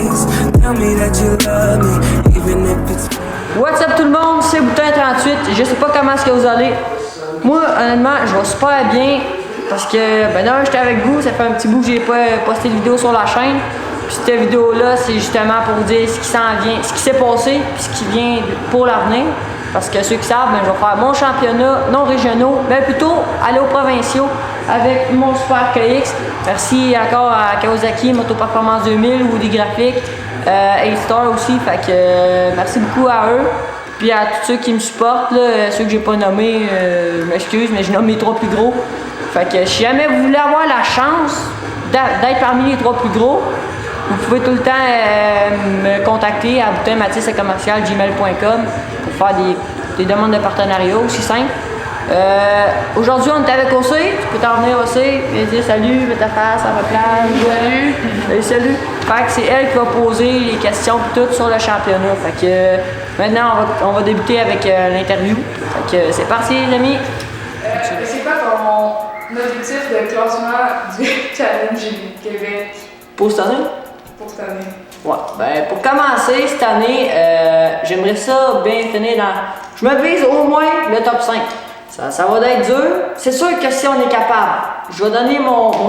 face. Tell me that you love me, even if it's. What's up tout le monde, c'est Boutin38. Je sais pas comment est-ce que vous allez. Moi, honnêtement, je vais super bien parce que, ben là, j'étais avec vous. Ça fait un petit bout que j'ai pas posté de vidéo sur la chaîne. Puis cette vidéo-là, c'est justement pour vous dire ce qui s'en vient, ce qui s'est passé, puis ce qui vient pour l'avenir. Parce que ceux qui savent, ben, je vais faire mon championnat, non régionaux, mais plutôt aller aux provinciaux avec mon Super KX. Merci encore à Kawasaki, Moto Performance 2000, ou des graphiques, A-Star aussi. Fait que merci beaucoup à eux. Puis à tous ceux qui me supportent, là, ceux que j'ai pas nommés, je m'excuse, mais je nomme les 3 plus gros. Fait que si jamais vous voulez avoir la chance d'être parmi les 3 plus gros, vous pouvez tout le temps me contacter à boutinmathis@gmail.com pour faire des demandes de partenariat aussi simple. Aujourd'hui, on est avec OC. Tu peux t'en venir OC et dire salut, mets ta face à ma place. Salut. Fait que c'est elle qui va poser les questions et tout sur le championnat. Fait que maintenant, on va débuter avec l'interview. Fait que c'est parti, les amis. C'est quoi ton objectif de classement du Challenge Québec Pour cette année? pour cette année? Ouais, ben pour commencer cette année, j'aimerais ça bien finir dans. Je me vise au moins le top 5. Ça va être dur. C'est sûr que si on est capable, je vais donner mon 300%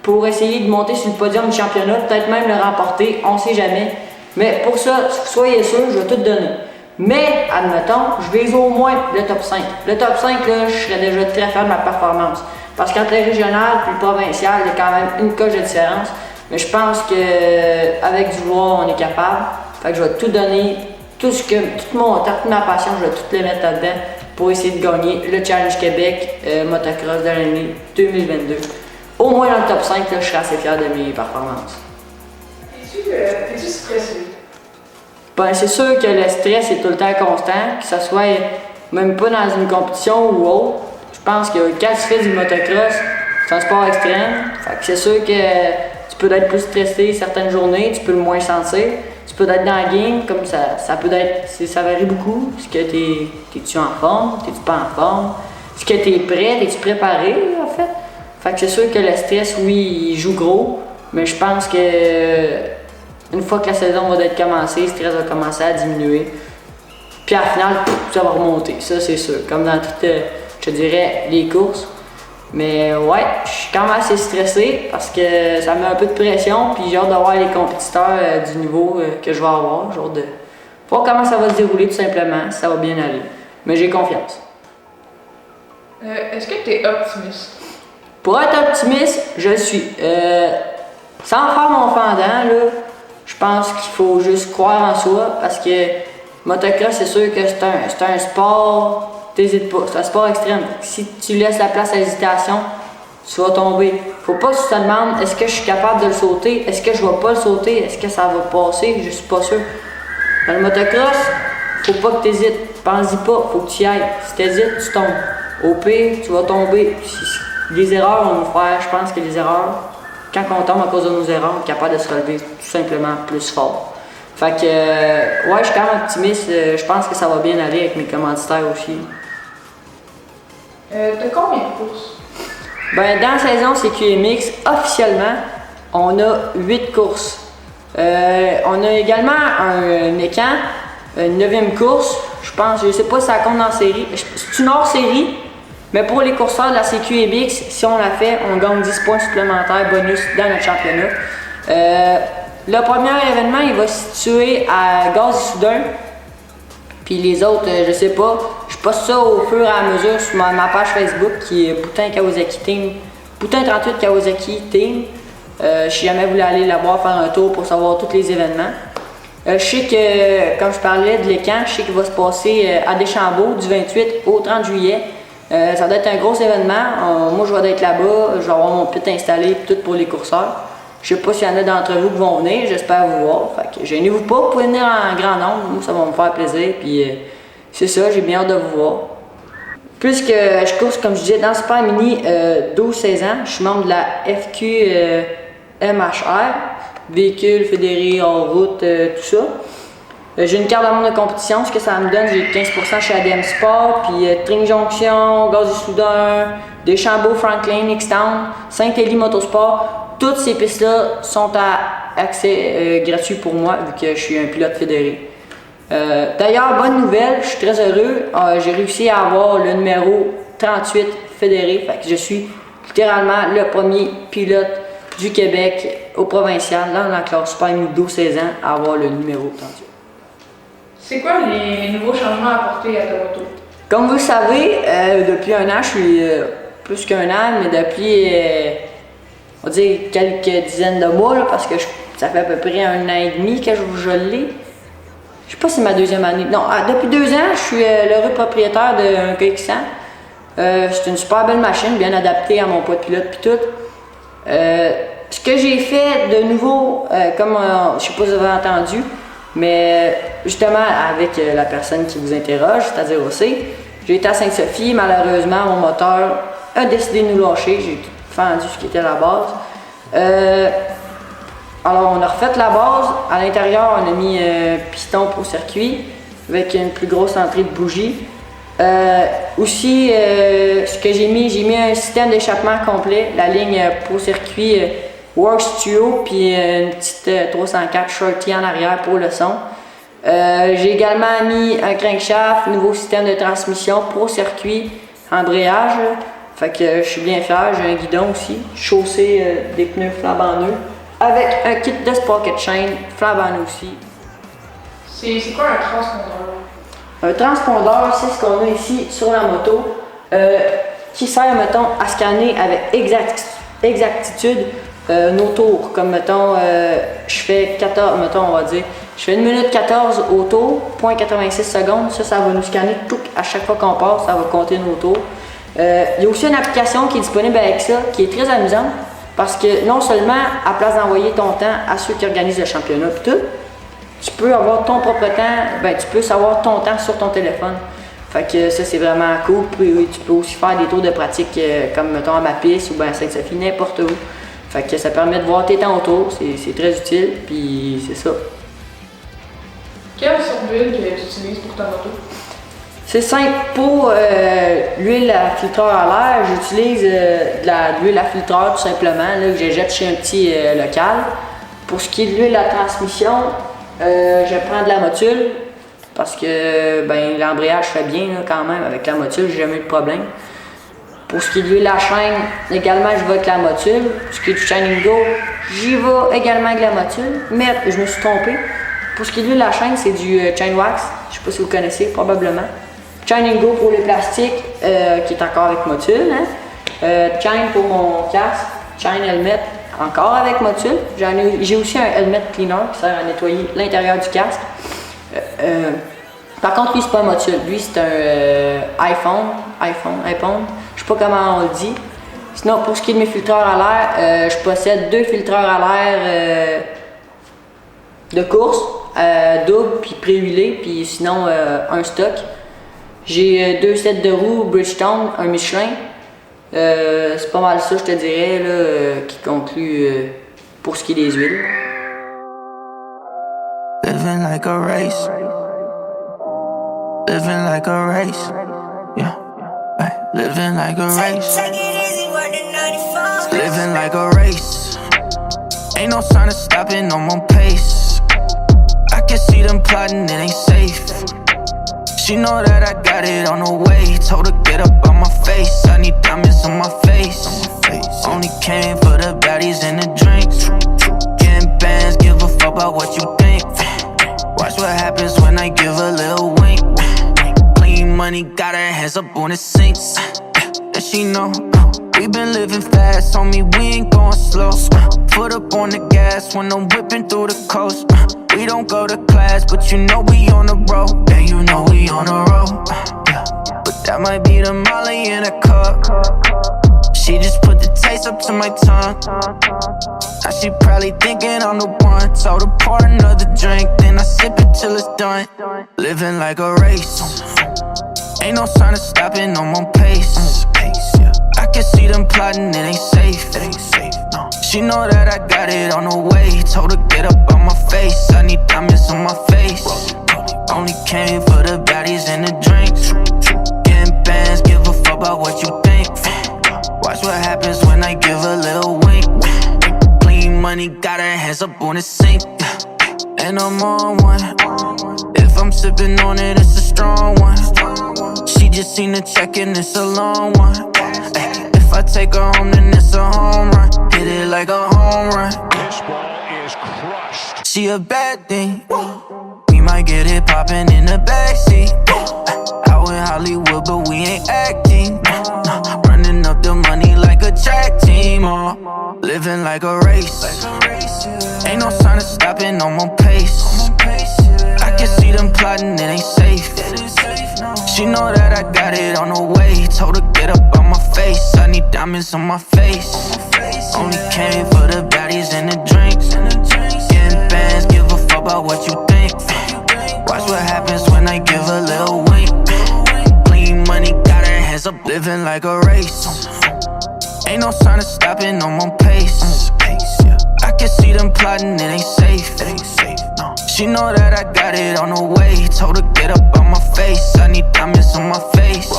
pour essayer de monter sur le podium du championnat, peut-être même le remporter, on sait jamais. Mais pour ça, soyez sûr, je vais tout donner. Mais, admettons, je vise au moins le top 5. Le top 5, là, je serais déjà très fier de ma performance. Parce qu'entre le régional et le provincial, il y a quand même une coche de différence. Mais je pense qu'avec du vouloir, on est capable. Fait que je vais tout donner, toute ma passion, je vais tout les mettre là-dedans pour essayer de gagner le Challenge Québec Motocross de l'année 2022. Au moins dans le top 5, là, je serai assez fier de mes performances. Es-tu stressé? Ben, c'est sûr que le stress est tout le temps constant, que ce soit même pas dans une compétition ou autre. Je pense que quand tu fais du motocross, c'est un sport extrême. Fait que c'est sûr que tu peux être plus stressé certaines journées, tu peux le moins sentir. Tu peux être dans la game, comme ça peut être, ça varie beaucoup. Est-ce que t'es-tu en forme, t'es-tu pas en forme? Est-ce que t'es prêt, t'es-tu préparé en fait? Fait que c'est sûr que le stress, oui, il joue gros, mais je pense que une fois que la saison va être commencée, le stress va commencer à diminuer. Puis à la finale, ça va remonter, ça c'est sûr, comme dans toutes, je te dirais, les courses. Mais ouais, je suis quand même assez stressé parce que ça met un peu de pression, puis j'ai hâte d'avoir les compétiteurs du niveau que je vais avoir, genre de voir comment ça va se dérouler tout simplement, si ça va bien aller. Mais j'ai confiance. Est-ce que tu es optimiste? Pour être optimiste, je le suis. Sans faire mon fendant, là, je pense qu'il faut juste croire en soi parce que motocross, c'est sûr que c'est un sport. T'hésites pas, c'est un sport extrême. Si tu laisses la place à l'hésitation, tu vas tomber. Faut pas que tu te demandes est-ce que je suis capable de le sauter, est-ce que je vais pas le sauter, est-ce que ça va passer, je suis pas sûr. Dans le motocross, faut pas que tu hésites, pense-y pas, faut que tu y ailles. Si tu hésites, tu tombes. Au pire, tu vas tomber. Les erreurs, on va faire, je pense que les erreurs, quand on tombe à cause de nos erreurs, on est capable de se relever tout simplement plus fort. Fait que, ouais, je suis quand même optimiste, je pense que ça va bien aller avec mes commanditaires aussi. T'as combien de courses? Ben, dans la saison CQMX, officiellement, on a 8 courses. On a également un écran, une 9e course. Je sais pas si ça compte dans la série. C'est une hors-série, mais pour les courseurs de la CQMX, si on la fait, on gagne 10 points supplémentaires bonus dans notre championnat. Le premier événement, il va se situer à Gaz-Issoudun. Puis les autres, je sais pas. Je poste ça au fur et à mesure sur ma page Facebook qui est Boutin Kawasaki Team. Boutin38 Kawasaki Team. Si jamais vous voulez aller la voir, faire un tour pour savoir tous les événements. Je sais que, comme je parlais de l'écran, je sais qu'il va se passer à Deschambault du 28 au 30 juillet. Ça doit être un gros événement. Moi, je vais être là-bas. Je vais avoir mon pit installé tout pour les courseurs. Je sais pas s'il y en a d'entre vous qui vont venir, j'espère vous voir. Fait que gênez-vous pas, vous pouvez venir en grand nombre, moi ça va me faire plaisir. Puis c'est ça, j'ai bien hâte de vous voir. Puisque je course, comme je disais, dans Super Mini 12-16 ans, je suis membre de la FQ MHR, véhicule fédéré hors route, tout ça. J'ai une carte de membre de compétition, ce que ça me donne, j'ai 15% chez ADM Sport, puis Tring Jonction, Gaz-Issoudun, Deschambault, Franklin, X-Town, Saint-Élie Motosport. Toutes ces pistes-là sont à accès gratuit pour moi vu que je suis un pilote fédéré. D'ailleurs, bonne nouvelle, je suis très heureux. J'ai réussi à avoir le numéro 38 fédéré. Fait que je suis littéralement le premier pilote du Québec au provincial, dans la classe Super Mini 12-16 ans, à avoir le numéro 38. C'est quoi les nouveaux changements apportés à ta moto? Comme vous le savez, depuis un an, je suis plus qu'un an, mais depuis, on va dire, quelques dizaines de mois, là, parce que ça fait à peu près un an et demi que je l'ai. Je sais pas si c'est ma deuxième année. Non, depuis 2 ans, je suis l'heureux propriétaire d'un KX100. C'est une super belle machine, bien adaptée à mon poids de pilote puis tout. Ce que j'ai fait de nouveau, comme je sais pas si vous avez entendu, mais justement avec la personne qui vous interroge, c'est-à-dire aussi, j'ai été à Sainte-Sophie, malheureusement mon moteur a décidé de nous lâcher, j'ai tout fendu ce qui était la base. Alors on a refait la base, à l'intérieur on a mis un piston pour circuit avec une plus grosse entrée de bougie. Aussi, ce que j'ai mis un système d'échappement complet, la ligne pour circuit Works Studio, puis une petite 304 Shorty en arrière pour le son. J'ai également mis un crankshaft, nouveau système de transmission pour circuit, embrayage. Fait que je suis bien fier, j'ai un guidon aussi, chaussé des pneus flambant-neufs, avec un kit de sprocket chain flambant aussi. C'est quoi un transpondeur? Un transpondeur, c'est ce qu'on a ici sur la moto, qui sert, mettons, à scanner avec exactitude nos tours. Comme, mettons, je fais 14, mettons, on va dire, je fais 1 minute 14 au tour, 0.86 secondes. Ça va nous scanner tout à chaque fois qu'on passe, ça va compter nos tours. Il y a aussi une application qui est disponible avec ça, qui est très amusante, parce que non seulement, à place d'envoyer ton temps à ceux qui organisent le championnat et tout, tu peux avoir ton propre temps, tu peux savoir ton temps sur ton téléphone. Fait que ça, c'est vraiment cool. Tu peux aussi faire des tours de pratique comme, mettons, à ma piste ou à Sainte-Sophie, n'importe où. Fait que ça permet de voir tes temps autour, c'est très utile, puis c'est ça. Quelle sorte d'huile que tu utilises pour ta moto? C'est simple, pour l'huile à filtreur à l'air, j'utilise de l'huile à filtreur tout simplement, là, que je jette chez un petit local. Pour ce qui est de l'huile à transmission, je prends de la motule, parce que l'embrayage fait bien là, quand même avec la motule, j'ai jamais eu de problème. Pour ce qui est de l'huile à chaîne, également je vais avec la motule. Pour ce qui est du Shining Go, j'y vais également avec la motule, mais je me suis trompé. Pour ce qui est de l'huile à chaîne, c'est du Chain Wax, je sais pas si vous connaissez, probablement. Shining Go pour les plastiques, qui est encore avec motule. Chain pour mon casque, Chain Helmet, encore avec motule. J'ai aussi un Helmet Cleaner qui sert à nettoyer l'intérieur du casque. Par contre, lui, c'est pas un motule. Lui, c'est un iPhone. Je sais pas comment on le dit. Sinon, pour ce qui est de mes filtreurs à l'air, je possède 2 filtreurs à l'air de course, double puis pré-huilé, puis sinon un stock. J'ai 2 sets de roues Bridgestone, un Michelin. C'est pas mal ça, je te dirais, là, qui conclut pour ce qui est des huiles. Living like a race. Living like a race. Yeah. Ay, living like a race. Living like a race. Ain't no sign of stopping, no more pace. I can see them plotting, it ain't safe. She know that I got it on the way. Told her get up on my face. I need diamonds on my face. Only came for the baddies and the drinks. Getting bands, give a fuck about what you think. Watch what happens when I give a little wink. Clean money, got her hands up on the sinks. And she know we been living fast, on me, we ain't going slow. Foot up on the gas when I'm whipping through the coast. We don't go to class, but you know we on the road. Yeah, you know we on the road. Yeah. But that might be the Molly in a cup. She just put the taste up to my tongue. Now she probably thinking I'm the one. Told her pour another drink, then I sip it till it's done. Living like a race. Ain't no sign of stopping, no more pace. I can see them plotting, it ain't safe. No. She know that I got it on the way. Told her get up on my face. I need diamonds on my face. Only came for the baddies and the drinks. Getting bands, give a fuck about what you think. Watch what happens when I give a little wink. Clean money. money, got her hands up on the sink. And I'm on one. If I'm sipping on it, it's a strong one. She just seen the check and it's a long one. Ay, if I take her home, then it's a home run. Hit it like a home run. This ball is crushed. She a bad thing. We might get it poppin' in the backseat. Out in Hollywood, but we ain't acting. Running up the money like a track team. Living like a race. Ain't no sign of stopping, no more pace. I can see them plotting, it ain't safe. She know that I got it on the way. Told her get up on my face. I need diamonds on my face. Only came for the baddies and the drinks. Getting bands, give a fuck about what you think. Watch what happens when I give a little wink. Clean money, got her hands up, living like a race. Ain't no sign of stopping, no more pace. I can see them plotting, it ain't safe. She know that I got it on the way. Told her get up on my face. I need diamonds on my face.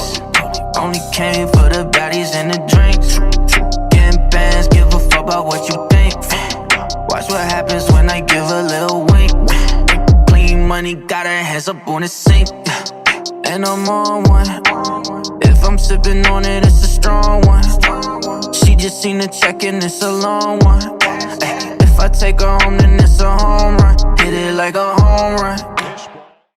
Only came for the baddies and the drinks. Getting bands, give a fuck about what you think. Watch what happens when I give a little wink. Clean money, got her hands up on the sink. And I'm on one. If I'm sipping on it, it's a strong one. She just seen the check and it's a long one. Ay, if I take her home, then it's a home run. Hit it like a home run.